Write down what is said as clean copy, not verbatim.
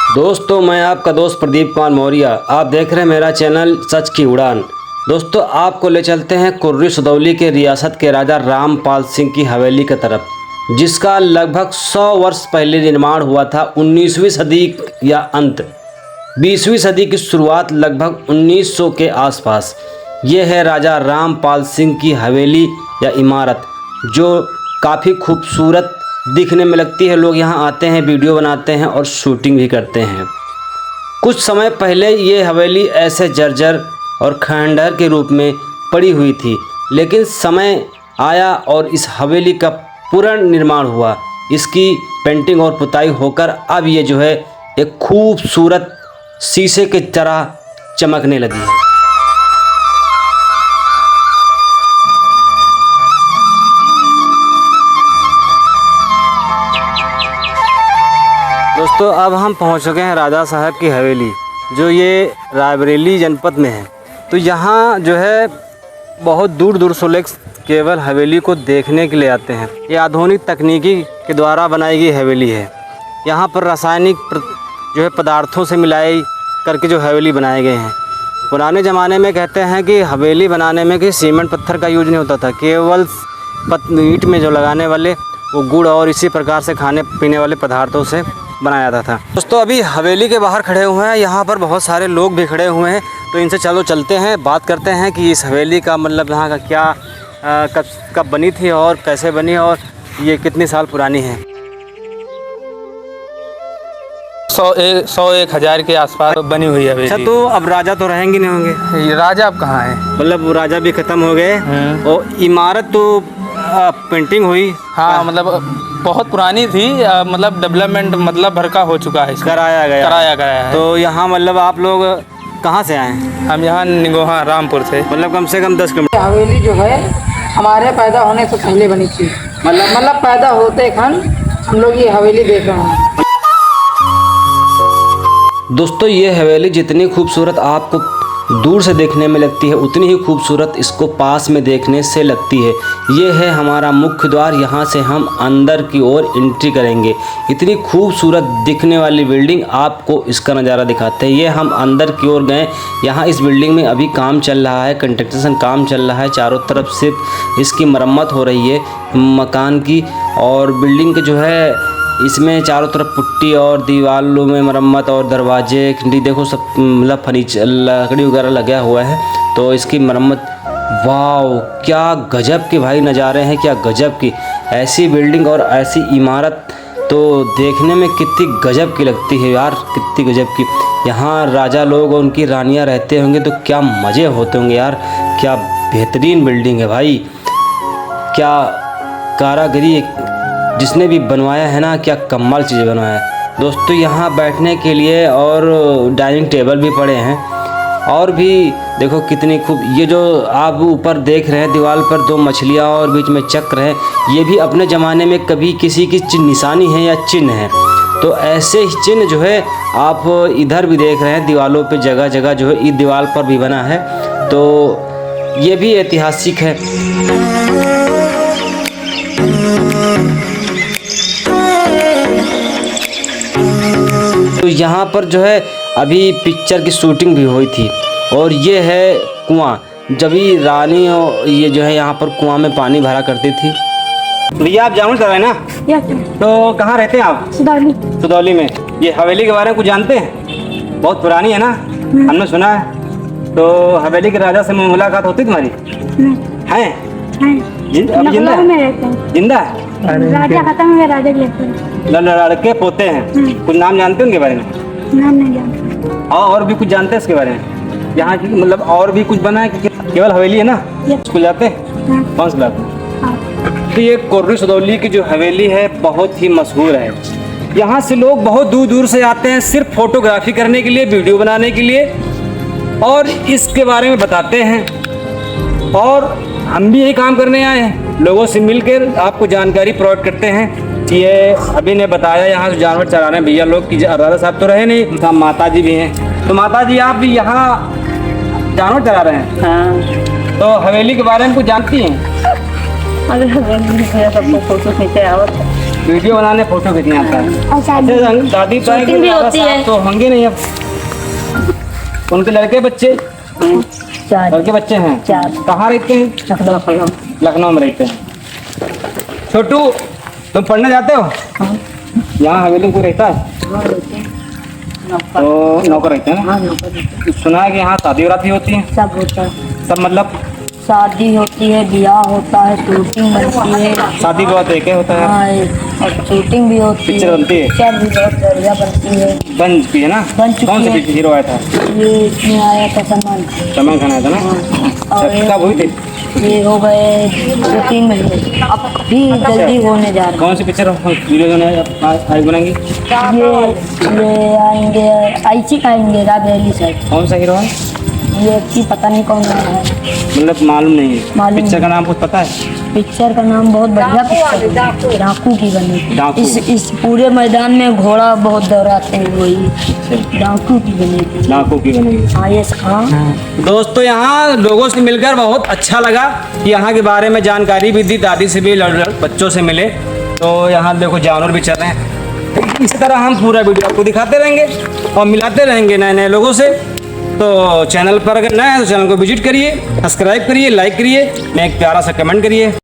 दोस्तों, मैं आपका दोस्त प्रदीप कुमार मौर्य। आप देख रहे हैं मेरा चैनल सच की उड़ान। दोस्तों, आपको ले चलते हैं कुर्री सुदौली के रियासत के राजा रामपाल सिंह की हवेली की तरफ, जिसका लगभग 100 वर्ष पहले निर्माण हुआ था। 19वीं सदी या अंत 20वीं सदी की शुरुआत लगभग 1900 के आसपास। ये है राजा रामपाल सिंह की हवेली या इमारत, जो काफ़ी खूबसूरत दिखने में लगती है। लोग यहाँ आते हैं, वीडियो बनाते हैं और शूटिंग भी करते हैं। कुछ समय पहले ये हवेली ऐसे जर्जर और खंडहर के रूप में पड़ी हुई थी, लेकिन समय आया और इस हवेली का पुनर्निर्माण हुआ। इसकी पेंटिंग और पुताई होकर अब ये जो है एक खूबसूरत शीशे की तरह चमकने लगी है। दोस्तों, अब हम पहुंच चुके हैं राजा साहब की हवेली, जो ये रायबरेली जनपद में है। तो यहाँ जो है बहुत दूर दूर से लोग केवल हवेली को देखने के लिए आते हैं। ये आधुनिक तकनीकी के द्वारा बनाई गई हवेली है। यहाँ पर रासायनिक जो है पदार्थों से मिलाई करके जो हवेली बनाए गए हैं। पुराने ज़माने में कहते हैं कि हवेली बनाने में कि सीमेंट पत्थर का यूज नहीं होता था, केवल ईंट में जो लगाने वाले वो गुड़ और इसी प्रकार से खाने पीने वाले पदार्थों से बनाया जाता था। दोस्तों, अभी हवेली के बाहर खड़े हुए हैं। यहाँ पर बहुत सारे लोग भी खड़े हुए हैं, तो इनसे चलो चलते हैं, बात करते हैं कि इस हवेली का मतलब यहाँ का क्या कब बनी थी और कैसे बनी और ये कितने साल पुरानी है। 100-1 हज़ार के आसपास बनी हुई है हवेली। अच्छा, तो अब राजा तो रहेंगे नहीं होंगे? ये राजा अब कहाँ है? मतलब वो राजा भी ख़त्म हो गए और इमारत तो पेंटिंग हुई। हाँ, मतलब बहुत पुरानी थी, मतलब डेवलपमेंट मतलब भर का हो चुका है, कराया गया है। तो तो यहाँ मतलब आप लोग कहाँ से आए हैं? हम यहाँ निगोहा रामपुर से, मतलब कम से कम 10 किलोमीटर। हवेली जो है हमारे पैदा होने से पहले बनी थी। मतलब पैदा होते खन हम लोग ये हवेली देख रहे हैं। दोस्तों, ये हवेली जितनी खूबसूरत आपको दूर से देखने में लगती है, उतनी ही खूबसूरत इसको पास में देखने से लगती है। ये है हमारा मुख्य द्वार। यहाँ से हम अंदर की ओर एंट्री करेंगे। इतनी खूबसूरत दिखने वाली बिल्डिंग, आपको इसका नज़ारा दिखाते हैं। ये हम अंदर की ओर गए। यहाँ इस बिल्डिंग में अभी काम चल रहा है, कंस्ट्रक्शन काम चल रहा है। चारों तरफ से इसकी मरम्मत हो रही है मकान की, और बिल्डिंग के जो है इसमें चारों तरफ पुट्टी और दीवारों में मरम्मत और दरवाजे खिड़की देखो सब मतलब फर्नीचर लकड़ी वगैरह लगा हुआ है, तो इसकी मरम्मत। वाह, क्या गजब के भाई नज़ारे हैं, क्या गजब की। ऐसी बिल्डिंग और ऐसी इमारत तो देखने में कितनी गजब की लगती है यार, कितनी गजब की। यहाँ राजा लोग और उनकी रानियाँ रहते होंगे तो क्या मज़े होते होंगे यार। क्या बेहतरीन बिल्डिंग है भाई, क्या कारीगरी जिसने भी बनवाया है ना, क्या कमाल चीज़ बनवाया है। दोस्तों, यहाँ बैठने के लिए और डाइनिंग टेबल भी पड़े हैं, और भी देखो कितनी खूब। ये जो आप ऊपर देख रहे हैं दीवार पर 2 मछलियाँ और बीच में चक्र है, ये भी अपने ज़माने में कभी किसी की निशानी है या चिन्ह है। तो ऐसे ही चिन्ह जो है आप इधर भी देख रहे हैं दीवारों पे, जगह जगह जो है इस दीवार पर भी बना है, तो ये भी ऐतिहासिक है। तो यहाँ पर जो है अभी पिक्चर की शूटिंग भी हुई थी। और ये है कुआं, जब भी रानी ये जो है यहाँ पर कुआं में पानी भरा करती थी। भैया, आप जामुन कर रहे हैं ना? तो कहाँ रहते हैं आप? सुदौली में। ये हवेली के बारे में कुछ जानते हैं? बहुत पुरानी है ना, हमने सुना है। तो हवेली के राजा से मुलाकात होती तुम्हारी? है? अभी जिंदा है? जिंदा है? राजा खत्म हो गया, राजा लड़के पोते हैं। कुछ नाम जानते हैं उनके बारे में? नाम नहीं जानते। और भी कुछ जानते हैं इसके बारे में? यहाँ की मतलब और भी कुछ बना है कि केवल हवेली है ना? स्कूल जाते हैं? कौन सा जाते हैं? तो ये कुर्री सुदौली की जो हवेली है बहुत ही मशहूर है। यहाँ से लोग बहुत दूर दूर से आते हैं सिर्फ फोटोग्राफी करने के लिए, वीडियो बनाने के लिए, और इसके बारे में बताते हैं। और हम भी यही काम करने आए हैं, लोगों से मिलकर आपको जानकारी प्रोवाइड करते हैं। ये अभी ने बताया यहाँ से जानवर चरा रहे हैं भैया लोग, कि राजा साहब तो रहे नहीं, माता जी भी हैं। तो माता जी, आप भी यहाँ जानवर चरा रहे हैं? हाँ। तो हवेली के बारे में कुछ जानती हैं? अरे सबको फोटो खींचे आवत। वीडियो बनाने फोटो खींचने आता है। और शादी दादी तो शूटिंग भी होती है। तो होंगे नहीं अब। उनके लड़के बच्चे चार लड़के बच्चे हैं चार। कहाँ रहते हैं? लखनऊ में रहते हैं। छोटू तुम पढ़ने जाते हो? यहाँ हवेली को रहता है तो नौकर रहते हैं ना। सुना है कि यहाँ शादी वराती होती है सब होता है। सब, मतलब शादी होती है, ब्याह होता है, शूटिंग बनती है। शादी बहुत एक होता है। हाँ, और शूटिंग भी होती पिक्चर है। बनती है? पिक्चर भी बहुत बढ़िया बनती है। बन चुकी है ना? बन चुकी कौन सा है। हीरो आया था? ये इसमें आया था सलमान। सलमान खान आया था ना? और कब हुई थी? ये हो गए 2-3 महीने, अब भी जल्दी होने जा रहा कौन सी पिक्चर हीरो आज बनाएंगी? ये आएंगे, ऐसी आएंगे राबेली साहब। कौन सा हीरो है? ये की पता नहीं कौन है, मतलब मालूम नहीं है। मालूम पिक्चर का नाम कुछ पता है? पिक्चर का नाम बहुत बढ़िया पिक्चर है। डाकू की बनी थी। डाकू। इस पूरे मैदान में घोड़ा बहुत दौड़ाते हैं, वही डाकू की बनी थी। लाखों की बनेगी। हाँ ये हाँ। दोस्तों यहाँ लोगों से मिलकर बहुत अच्छा लगा कि यहाँ के बारे में जानकारी भी दी, दादी से भी बच्चों से मिले। तो यहाँ देखो जानवर भी चल रहे हैं। इसी तरह हम पूरा वीडियो आपको दिखाते रहेंगे और मिलाते रहेंगे नए नए लोगों से। तो चैनल पर अगर नए हैं तो चैनल को विजिट करिए, सब्सक्राइब करिए, लाइक करिए, मैं एक प्यारा सा कमेंट करिए।